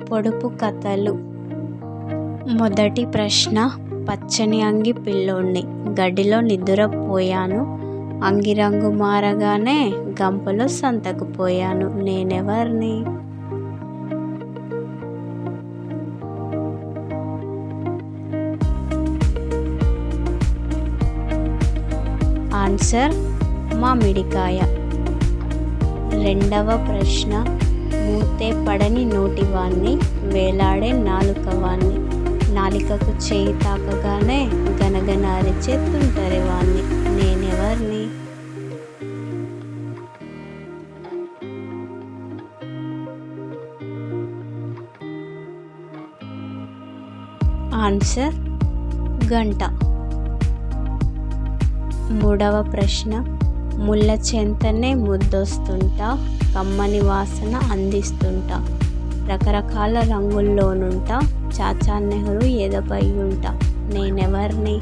పొడుపు కథలు. మొదటి ప్రశ్న. పచ్చని అంగి పిల్లోణ్ణి, గడ్డిలో నిద్రపోయాను, అంగి రంగు మారగానే గంపలో సంతకు పోయాను, నేనెవర్ని? ఆన్సర్ మామిడికాయ. రెండవ ప్రశ్న. మూతే పడని నోటివాణ్ణి, వేలాడే నాలుకవాణ్ణి, నాలికకు చేయి తాకగానే గనగన అరిచే తుంటరివాణ్ణి, నేనెవర్ని? ఆన్సర్ గంట. మూడవ ప్రశ్న. ముళ్ళ చెంతనే ముద్దొస్తుంటా, కమ్మని వాసన అందిస్తుంటా, రకరకాల రంగుల్లోనుంటా, చాచా నెహ్రూ ఎదపై ఉంటా, నేనెవర్ని?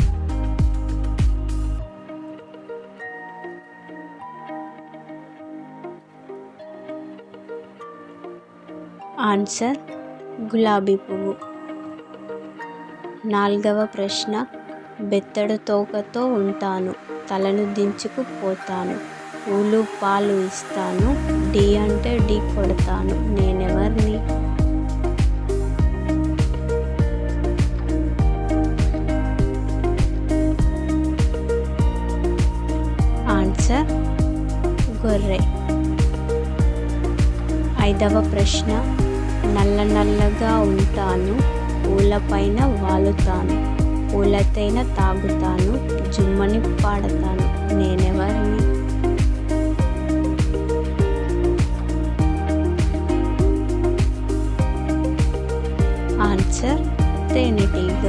ఆన్సర్ గులాబీ పువ్వు. నాలుగవ ప్రశ్న. బెత్తడు తోకతో ఉంటాను, తలను దించుకుపోతాను, పూలు పాలు ఇస్తాను, ఢీ అంటే ఢీ కొడతాను, నేనెవర్ని? ఆన్సర్ గొర్రె. ఐదవ ప్రశ్న. నల్ల నల్లగా ఉంటాను, పూలపైన వాలుతాను, పూలతైన తాగుతాను, జుమ్మని పాడతాను, నేనెవర్ని? ఆన్సర్ తేనెటీగ.